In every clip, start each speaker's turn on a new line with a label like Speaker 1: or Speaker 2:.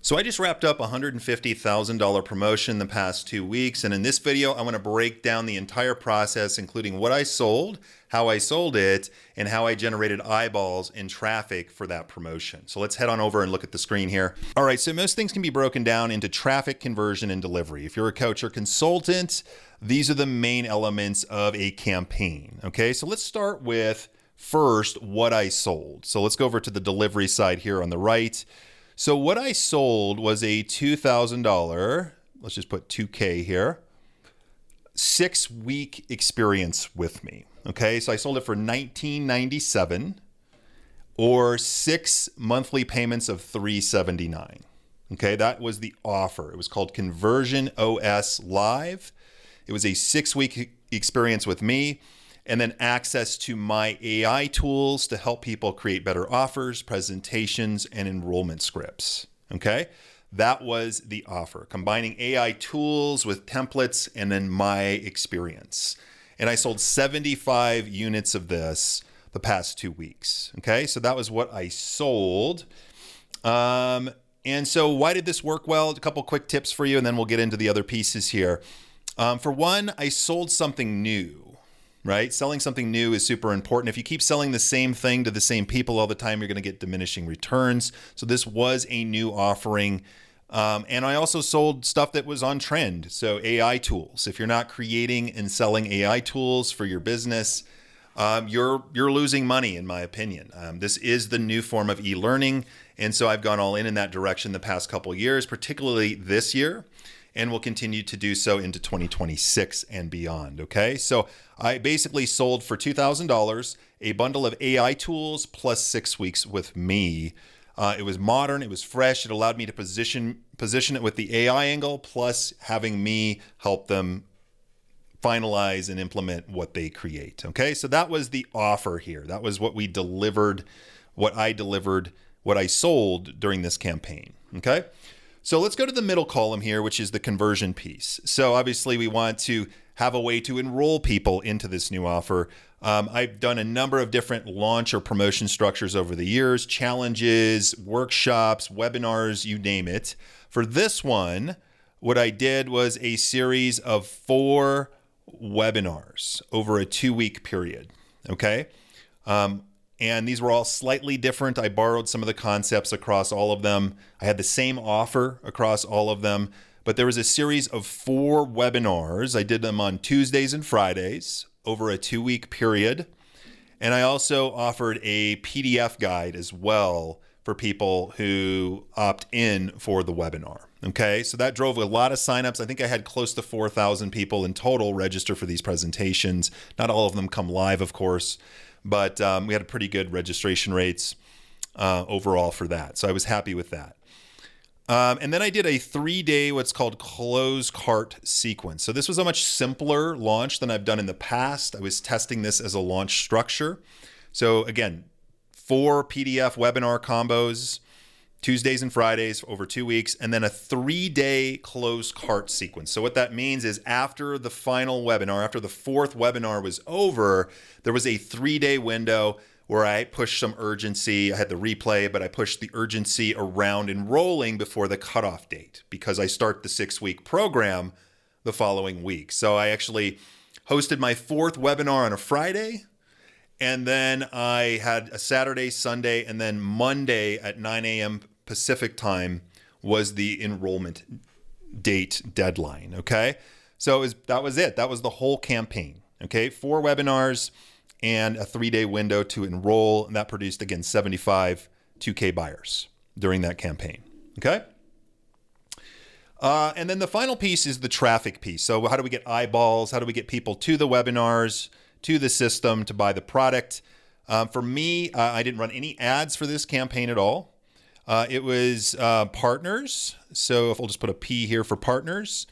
Speaker 1: So I just wrapped up a $150,000 promotion the past 2 weeks. And in this video, I want to break down the entire process, including what I sold, how I sold it, and how I generated eyeballs and traffic for that promotion. So let's head on over and look at the screen here. All right, so most things can be broken down into traffic, conversion, and delivery. If you're a coach or consultant, these are the main elements of a campaign. Okay, so let's start with first what I sold. So let's go over to the delivery side here on the right. So what I sold was a $2,000, let's just put 2K here, 6-week experience with me. Okay, so I sold it for $19.97 or 6 monthly payments of $379. Okay, that was the offer. It was called ConversionOS Live. It was a 6-week experience with me, and then access to my AI tools to help people create better offers, presentations, and enrollment scripts. Okay, that was the offer, combining AI tools with templates and then my experience. And I sold 75 units of this the past 2 weeks. Okay, so that was what I sold. And so why did this work well? A couple quick tips for you, and then we'll get into the other pieces here. For one, I sold something new. Right? Selling something new is super important. If you keep selling the same thing to the same people all the time, you're going to get diminishing returns. So this was a new offering. And I also sold stuff that was on trend. So AI tools. If you're not creating and selling AI tools for your business, you're losing money, in my opinion. This is the new form of e-learning. And so I've gone all in that direction the past couple of years, particularly this year, and will continue to do so into 2026 and beyond. Okay, so I basically sold for $2,000 a bundle of AI tools plus 6 weeks with me. It was modern, it was fresh, it allowed me to position it with the AI angle, plus having me help them finalize and implement what they create. Okay, so that was the offer here. That was what we delivered, what I sold during this campaign. Okay. So let's go to the middle column here, which is the conversion piece. So obviously we want to have a way to enroll people into this new offer. I've done a number of different launch or promotion structures over the years, challenges, workshops, webinars, you name it. For this one, what I did was a series of 4 webinars over a 2-week period. Okay. And these were all slightly different. I borrowed some of the concepts across all of them. I had the same offer across all of them, but there was a series of 4 webinars. I did them on Tuesdays and Fridays over a 2-week period. And I also offered a PDF guide as well for people who opt in for the webinar. Okay, so that drove a lot of signups. I think I had close to 4,000 people in total register for these presentations. Not all of them come live, of course, but we had pretty good registration rates overall for that. So I was happy with that. And then I did a 3-day, what's called close cart sequence. So this was a much simpler launch than I've done in the past. I was testing this as a launch structure. So again, 4 PDF webinar combos, Tuesdays and Fridays over 2 weeks, and then a 3-day close cart sequence. So what that means is after the final webinar, after the 4th webinar was over, there was a 3-day window where I pushed some urgency. I had the replay, but I pushed the urgency around enrolling before the cutoff date because I start the 6-week program the following week. So I actually hosted my 4th webinar on a Friday, and then I had a Saturday, Sunday, and then Monday at 9 a.m. Pacific time was the enrollment date deadline. Okay, so that was it. That was the whole campaign. Okay, 4 webinars and a 3-day window to enroll, and that produced again 75 2K buyers during that campaign. Okay. And then the final piece is the traffic piece. So how do we get eyeballs? How do we get people to the webinars, to the system to buy the product? For me, I didn't run any ads for this campaign at all. It was partners. So if we'll just put a P here for partners,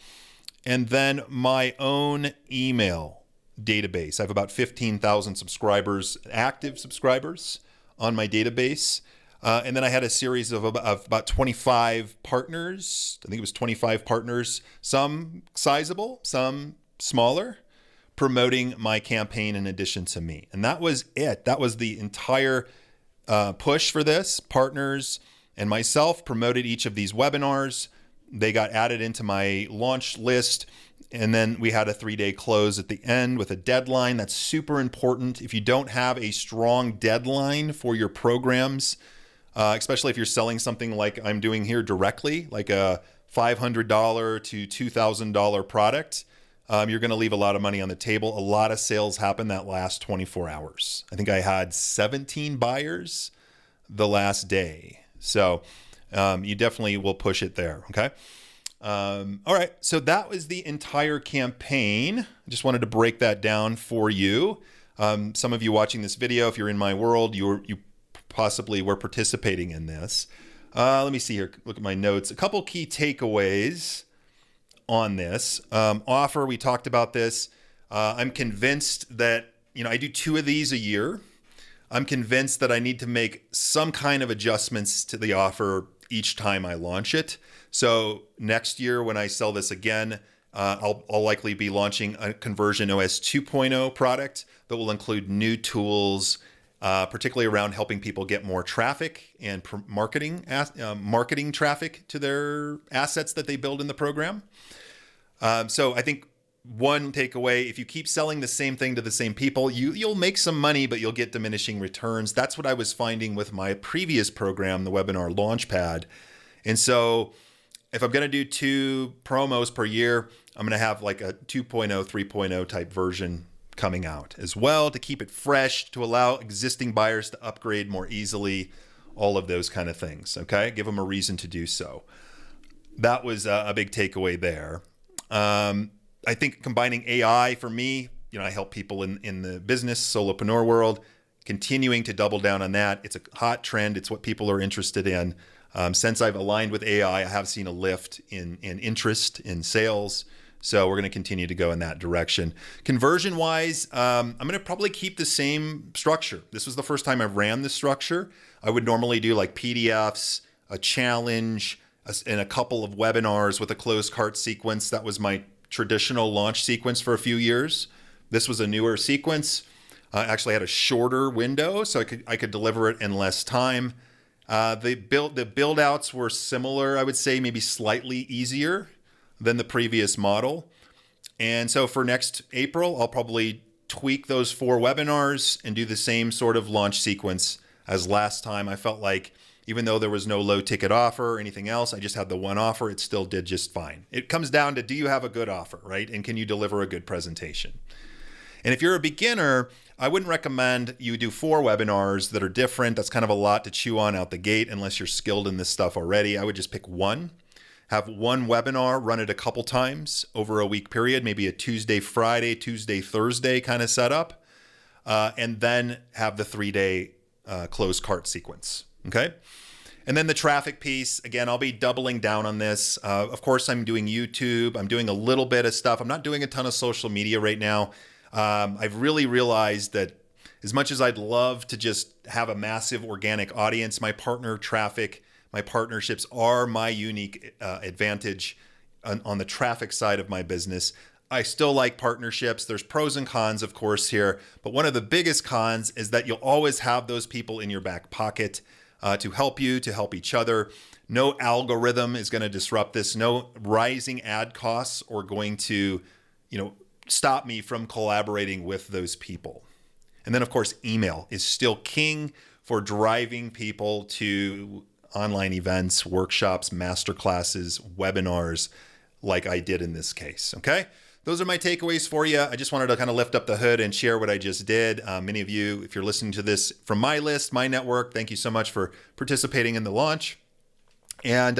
Speaker 1: and then my own email database. I have about 15,000 subscribers, active subscribers on my database. And then I had a series of about 25 partners. I think it was 25 partners, some sizable, some smaller, promoting my campaign in addition to me. And that was it. That was the entire push for this, partners and myself promoted each of these webinars. They got added into my launch list. And then we had a 3-day close at the end with a deadline. That's super important. If you don't have a strong deadline for your programs, especially if you're selling something like I'm doing here directly, like a $500 to $2,000 product, you're going to leave a lot of money on the table. A lot of sales happen that last 24 hours. I think I had 17 buyers the last day. So you definitely will push it there. Okay. All right. So that was the entire campaign. I just wanted to break that down for you. Some of you watching this video, if you're in my world, you possibly were participating in this. Let me see here. Look at my notes. A couple key takeaways on this offer. We talked about this. I'm convinced that, I do 2 of these a year. I'm convinced that I need to make some kind of adjustments to the offer each time I launch it. So next year when I sell this again, I'll likely be launching a ConversionOS 2.0 product that will include new tools, particularly around helping people get more traffic and marketing traffic to their assets that they build in the program. So I think one takeaway, if you keep selling the same thing to the same people, you'll make some money, but you'll get diminishing returns. That's what I was finding with my previous program, the Webinar Launchpad. And so if I'm going to do 2 promos per year, I'm going to have like a 2.0, 3.0 type version coming out as well to keep it fresh, to allow existing buyers to upgrade more easily, all of those kind of things. Okay. Give them a reason to do so. That was a big takeaway there. I think combining AI for me, I help people in the business, solopreneur world, continuing to double down on that. It's a hot trend. It's what people are interested in. Since I've aligned with AI, I have seen a lift in interest in sales. So we're going to continue to go in that direction. Conversion wise, I'm going to probably keep the same structure. This was the first time I ran this structure. I would normally do like PDFs, a challenge, and a couple of webinars with a closed cart sequence. That was my traditional launch sequence for a few years. This was a newer sequence. I actually had a shorter window, so I could deliver it in less time. The build outs were similar, I would say, maybe slightly easier than the previous model. And so for next April, I'll probably tweak those 4 webinars and do the same sort of launch sequence as last time. I felt like even though there was no low ticket offer or anything else, I just had the one offer, it still did just fine. It comes down to, do you have a good offer, right? And can you deliver a good presentation? And if you're a beginner, I wouldn't recommend you do 4 webinars that are different. That's kind of a lot to chew on out the gate unless you're skilled in this stuff already. I would just pick one, have one webinar, run it a couple times over a week period, maybe a Tuesday, Friday, Tuesday, Thursday kind of setup, and then have the 3-day closed cart sequence. Okay. And then the traffic piece, again, I'll be doubling down on this. Of course, I'm doing YouTube. I'm doing a little bit of stuff. I'm not doing a ton of social media right now. I've really realized that as much as I'd love to just have a massive organic audience, my partner traffic, my partnerships are my unique advantage on the traffic side of my business. I still like partnerships. There's pros and cons, of course, here. But one of the biggest cons is that you'll always have those people in your back pocket to help you, to help each other. No algorithm is going to disrupt this. No rising ad costs are going to, stop me from collaborating with those people. And then, of course, email is still king for driving people to online events, workshops, masterclasses, webinars, like I did in this case. Okay. Those are my takeaways for you. I just wanted to kind of lift up the hood and share what I just did. Many of you, if you're listening to this from my list, my network, thank you so much for participating in the launch. And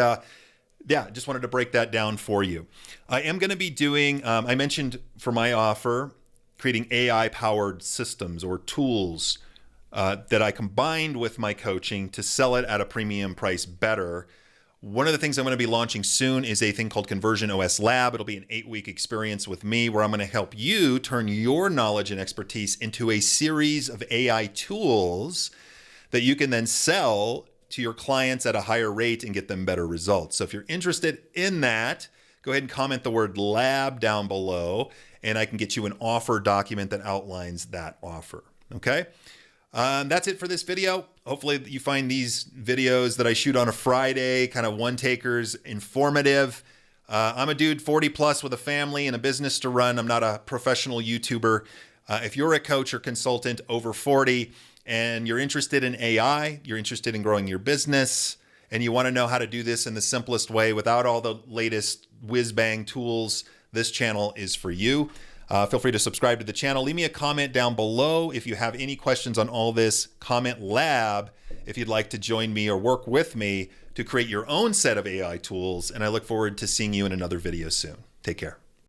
Speaker 1: just wanted to break that down for you. I am going to be doing, I mentioned for my offer, creating AI-powered systems or tools that I combined with my coaching to sell it at a premium price better. One of the things I'm going to be launching soon is a thing called ConversionOS Lab. It'll be an 8-week experience with me where I'm going to help you turn your knowledge and expertise into a series of AI tools that you can then sell to your clients at a higher rate and get them better results. So if you're interested in that, go ahead and comment the word lab down below, and I can get you an offer document that outlines that offer. Okay. That's it for this video. Hopefully you find these videos that I shoot on a Friday, kind of one-takers, informative. I'm a dude 40 plus with a family and a business to run. I'm not a professional YouTuber. If you're a coach or consultant over 40 and you're interested in AI, you're interested in growing your business, and you want to know how to do this in the simplest way without all the latest whiz-bang tools, this channel is for you. Feel free to subscribe to the channel. Leave me a comment down below if you have any questions on all this. Comment lab if you'd like to join me or work with me to create your own set of AI tools. And I look forward to seeing you in another video soon. Take care.